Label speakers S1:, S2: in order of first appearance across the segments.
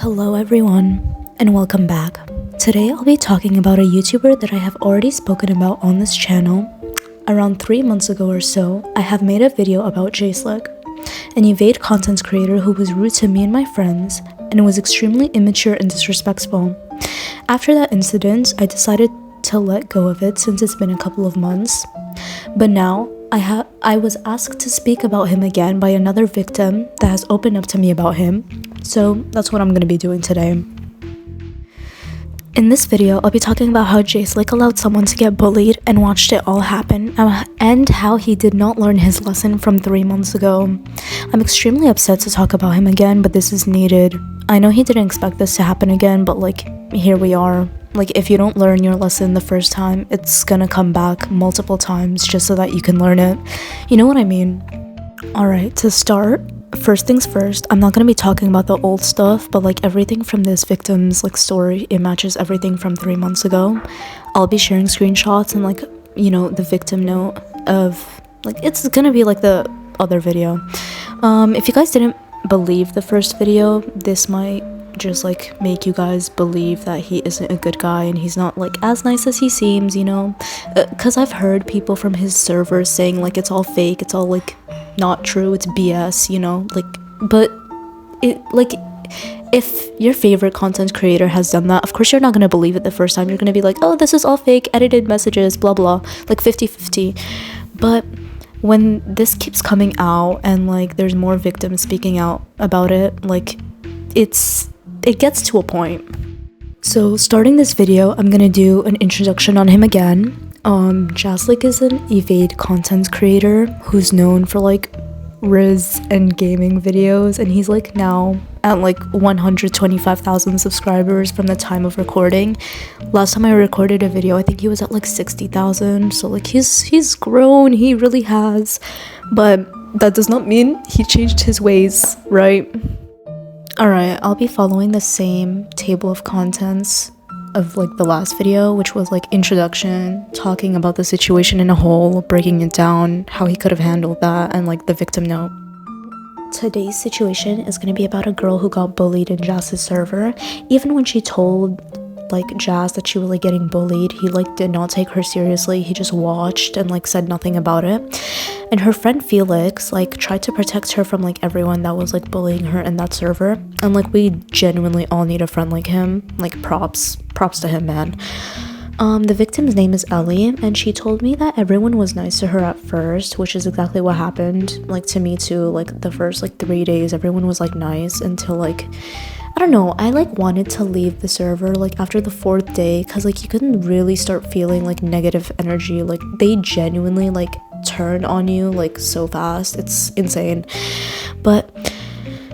S1: Hello everyone, and welcome back. Today I'll be talking about a YouTuber that I have already spoken about on this channel. Around 3 months ago or so, I have made a video about J4SL1C's, an evade content creator who was rude to me and my friends, and was extremely immature and disrespectful. After that incident, I decided to let go of it since it's been a couple of months. But now, I was asked to speak about him again by another victim that has opened up to me about him, so that's what I'm going to be doing today. In this video, I'll be talking about how J4SL1C allowed someone to get bullied and watched it all happen, and how he did not learn his lesson from 3 months ago. I'm extremely upset to talk about him again, but this is needed. I know he didn't expect this to happen again, but here we are. If you don't learn your lesson the first time, it's gonna come back multiple times just so that you can learn it. You know what I mean? Alright, to start, first things first, I'm not gonna be talking about the old stuff, but everything from this victim's story, it matches everything from 3 months ago. I'll be sharing screenshots and the victim note of it's gonna be like the other video. If you guys didn't believe the first video, this might just make you guys believe that he isn't a good guy and he's not as nice as he seems, because I've heard people from his server saying it's all fake, it's all not true, it's BS, but if your favorite content creator has done that, of course you're not gonna believe it the first time. You're gonna be oh, this is all fake, edited messages, blah blah, 50-50. But when this keeps coming out and there's more victims speaking out about it, it gets to a point. So starting this video, I'm gonna do an introduction on him again. J4SL1C is an evade content creator who's known for Riz and gaming videos, and he's now at 125,000 subscribers from the time of recording. Last time I recorded a video, I think he was at 60,000, so he's grown, he really has, but that does not mean he changed his ways, right? Alright, I'll be following the same table of contents of the last video, which was introduction, talking about the situation in a whole, breaking it down, how he could have handled that, and the victim note. Today's situation is going to be about a girl who got bullied in J4SL1C's server. Even when she told J4SL1C that she was getting bullied, he did not take her seriously. He just watched and said nothing about it. And her friend Felix tried to protect her from everyone that was bullying her in that server. And we genuinely all need a friend like him. Props to him, man. The victim's name is Ellie, and she told me that everyone was nice to her at first, which is exactly what happened to me too. The first 3 days everyone was nice until I don't know, I wanted to leave the server after the 4th day, because you couldn't really start feeling negative energy. They genuinely turn on you so fast, it's insane. But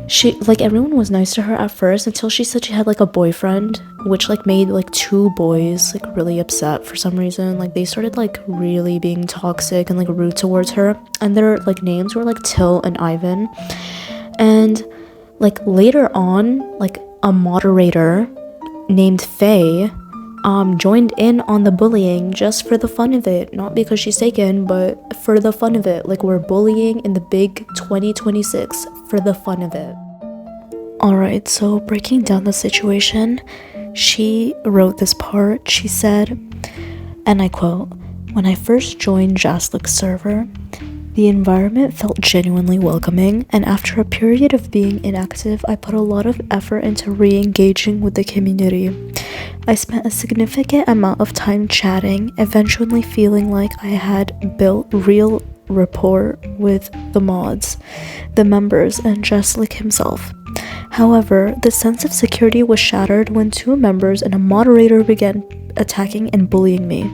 S1: she everyone was nice to her at first until she said she had a boyfriend, which made 2 boys really upset for some reason. They started really being toxic and rude towards her, and their names were Till and Ivan. And later on, a moderator named Faye joined in on the bullying just for the fun of it, not because she's taken, but for the fun of it. We're bullying in the big 2026 for the fun of it. Alright, so breaking down the situation, she wrote this part. She said, and I quote, "When I first joined J4SL1C's server, the environment felt genuinely welcoming, and after a period of being inactive, I put a lot of effort into re-engaging with the community. I spent a significant amount of time chatting, eventually feeling like I had built real rapport with the mods, the members, and J4SL1C himself. However, the sense of security was shattered when 2 members and a moderator began attacking and bullying me.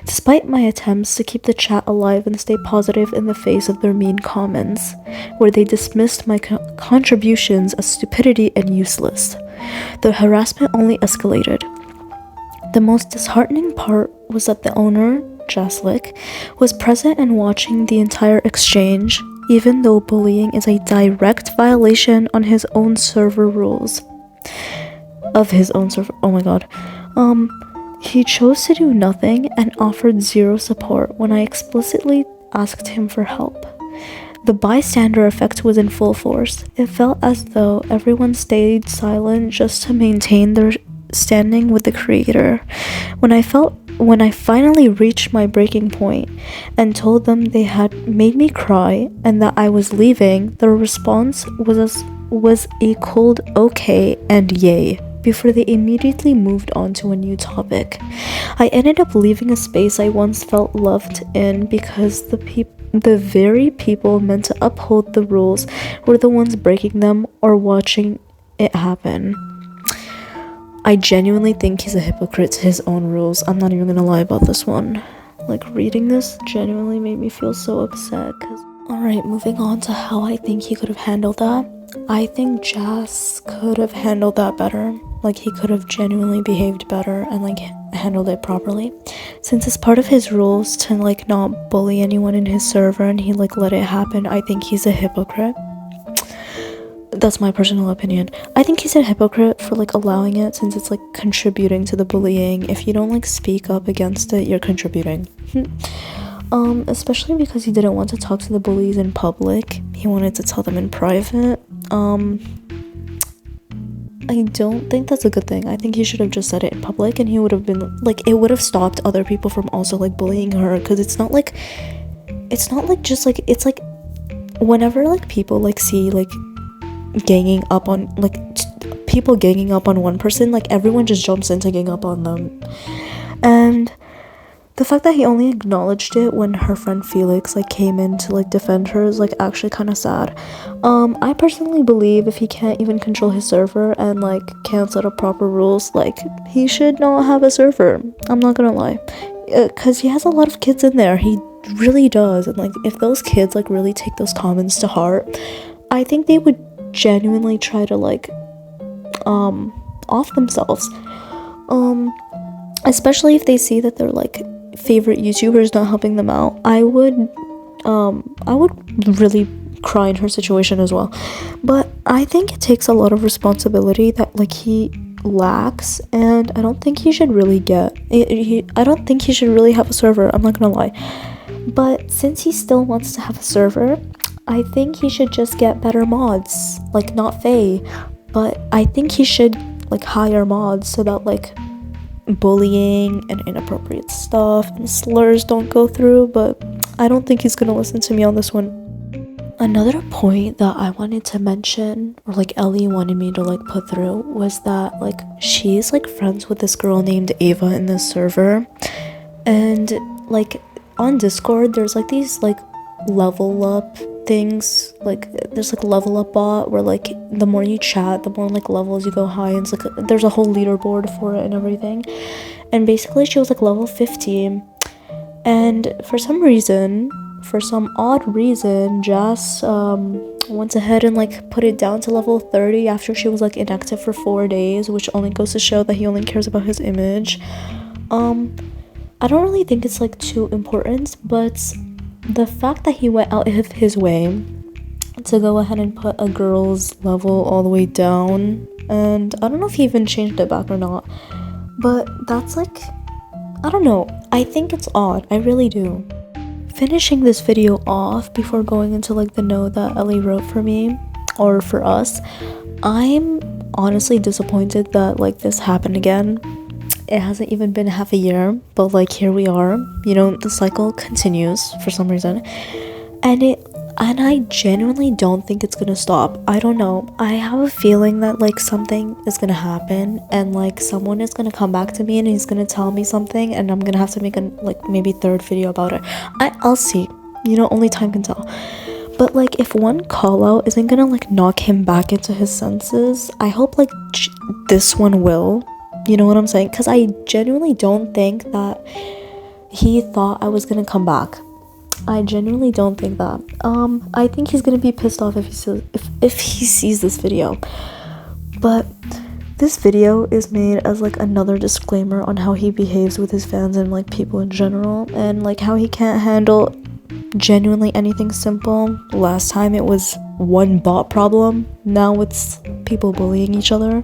S1: Despite my attempts to keep the chat alive and stay positive in the face of their mean comments, where they dismissed my contributions as stupidity and useless, the harassment only escalated. The most disheartening part was that the owner, J4SL1C, was present and watching the entire exchange, even though bullying is a direct violation on his own server rules." Of his own server, oh my god. He chose to do nothing and offered zero support when I explicitly asked him for help. The bystander effect was in full force. It felt as though everyone stayed silent just to maintain their standing with the creator. When I finally reached my breaking point and told them they had made me cry and that I was leaving, the response was a cold okay and yay before they immediately moved on to a new topic. I ended up leaving a space I once felt loved in because the very people meant to uphold the rules were the ones breaking them or watching it happen. I genuinely think he's a hypocrite to his own rules. I'm not even gonna lie about this one. Like, reading this genuinely made me feel so upset. Alright, moving on to how I think he could have handled that. I think Jas could have handled that better. Like, he could have genuinely behaved better and like handled it properly. Since it's part of his rules to like not bully anyone in his server and he like let it happen, I think he's a hypocrite. That's my personal opinion. I think he's a hypocrite for like allowing it, since it's like contributing to the bullying. If you don't like speak up against it, you're contributing. Especially because he didn't want to talk to the bullies in public. He wanted to tell them in private. I don't think that's a good thing. I think he should have just said it in public, and he would have been like, it would have stopped other people from also like bullying her, because it's not like just like, it's like whenever like people like see like ganging up on like people ganging up on one person, like everyone just jumps in to gang up on them. And the fact that he only acknowledged it when her friend Felix like came in to like defend her is like actually kind of sad. I personally believe if he can't even control his server and like can't set up proper rules, like he should not have a server. I'm not gonna lie, because he has a lot of kids in there. He really does. And like if those kids like really take those comments to heart, I think they would genuinely try to like off themselves, especially if they see that their like favorite YouTubers not helping them out. I would really cry in her situation as well. But I think it takes a lot of responsibility that like he lacks, and I don't think he should really I don't think he should really have a server. I'm not gonna lie. But since he still wants to have a server, I think he should just get better mods. Like, not Faye, but I think he should like hire mods so that like bullying and inappropriate stuff and slurs don't go through. But I don't think he's gonna listen to me on this one. Another point that I wanted to mention, or like Ellie wanted me to like put through, was that like she's like friends with this girl named Ava in this server, and like on Discord there's like these like level up things. Like there's like a level up bot where like the more you chat, the more like levels you go high, and it's like there's a whole leaderboard for it and everything. And basically she was like level 50, and for some odd reason Jas went ahead and like put it down to level 30 after she was like inactive for 4 days, which only goes to show that he only cares about his image. I don't really think it's like too important, but the fact that he went out of his way to go ahead and put a girl's level all the way down, and I don't know if he even changed it back or not, but that's like, I don't know, I think it's odd. I really do. Finishing this video off before going into like the note that Ellie wrote for me, or for us, I'm honestly disappointed that like this happened again. It hasn't even been half a year, but like here we are, you know, the cycle continues for some reason, and I genuinely don't think it's gonna stop. I don't know, I have a feeling that like something is gonna happen, and like someone is gonna come back to me and he's gonna tell me something, and I'm gonna have to make a like maybe third video about it. I'll see, you know, only time can tell. But like if one call out isn't gonna like knock him back into his senses, I hope like this one will. You know what I'm saying? Because I genuinely don't think that he thought I was gonna come back. I genuinely don't think that. I think he's gonna be pissed off if he sees this video. But this video is made as like another disclaimer on how he behaves with his fans and like people in general, and like how he can't handle genuinely anything simple. Last time it was one bot problem, now it's people bullying each other.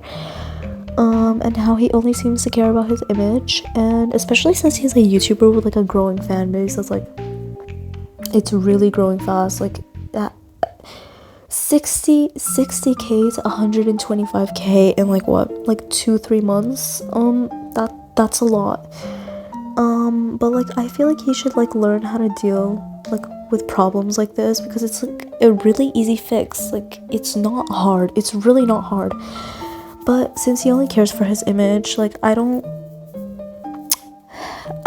S1: And how he only seems to care about his image, and especially since he's a YouTuber with like a growing fan base that's like, it's really growing fast. Like 60k to 125k in like what, like 2-3 months. That's a lot. But like I feel like he should like learn how to deal like with problems like this, because it's like a really easy fix. Like it's not hard, it's really not hard. But since he only cares for his image, like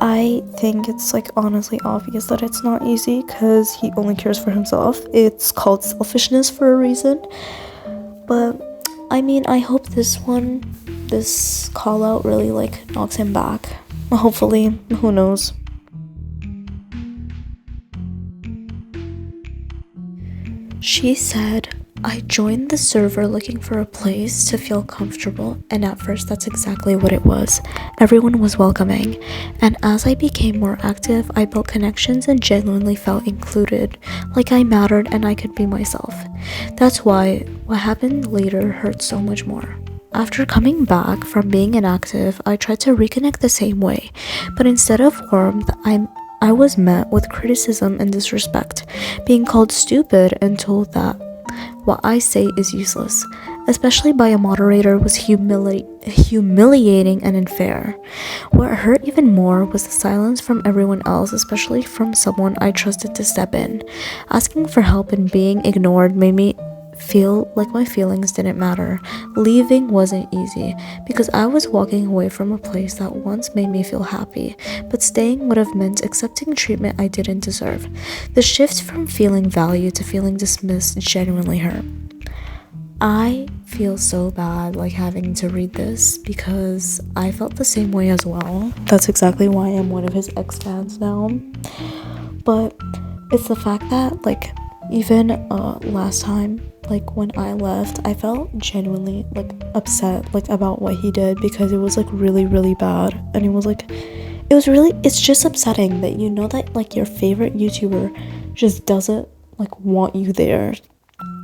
S1: I think it's like honestly obvious that it's not easy, because he only cares for himself. It's called selfishness for a reason. But I mean, I hope this call out really like knocks him back. Hopefully, who knows. She said, I joined the server looking for a place to feel comfortable, and at first that's exactly what it was. Everyone was welcoming, and as I became more active, I built connections and genuinely felt included, like I mattered and I could be myself. That's why what happened later hurt so much more. After coming back from being inactive, I tried to reconnect the same way, but instead of warmth, I was met with criticism and disrespect, being called stupid and told that what I say is useless, especially by a moderator, was humiliating and unfair. What hurt even more was the silence from everyone else, especially from someone I trusted to step in. Asking for help and being ignored made me feel like my feelings didn't matter. Leaving wasn't easy, because I was walking away from a place that once made me feel happy, but staying would have meant accepting treatment I didn't deserve. The shift from feeling valued to feeling dismissed genuinely hurt. I feel so bad like having to read this, because I felt the same way as well. That's exactly why I'm one of his ex-fans now. But it's the fact that like even last time, like when I left, I felt genuinely like upset like about what he did, because it was like really bad, and it's just upsetting that you know that like your favorite YouTuber just doesn't like want you there.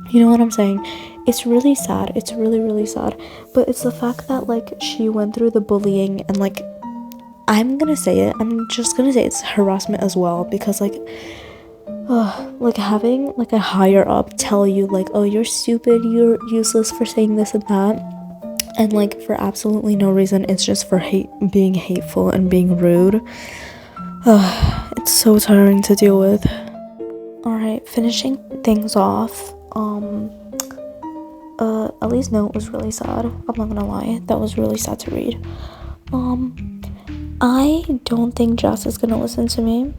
S1: You know what I'm saying? It's really sad. It's really sad. But it's the fact that like she went through the bullying, and like I'm just gonna say it's harassment as well, because like like having like a higher up tell you like, oh, you're stupid, you're useless for saying this and that, and like for absolutely no reason. It's just for being hateful and being rude. It's so tiring to deal with. Alright, finishing things off, Ellie's note was really sad. I'm not gonna lie, that was really sad to read. I don't think Jess is gonna listen to me.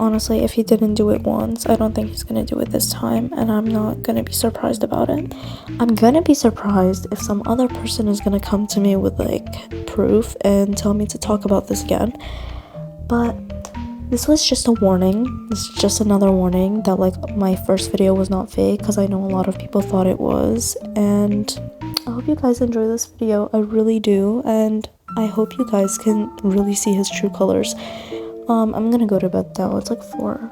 S1: Honestly, if he didn't do it once, I don't think he's gonna do it this time, and I'm not gonna be surprised about it. I'm gonna be surprised if some other person is gonna come to me with like proof and tell me to talk about this again. But this was just a warning. This is just another warning that like my first video was not fake, because I know a lot of people thought it was. And I hope you guys enjoy this video. I really do, and I hope you guys can really see his true colors. I'm gonna go to bed now. It's like 4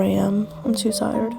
S1: a.m. I'm too tired.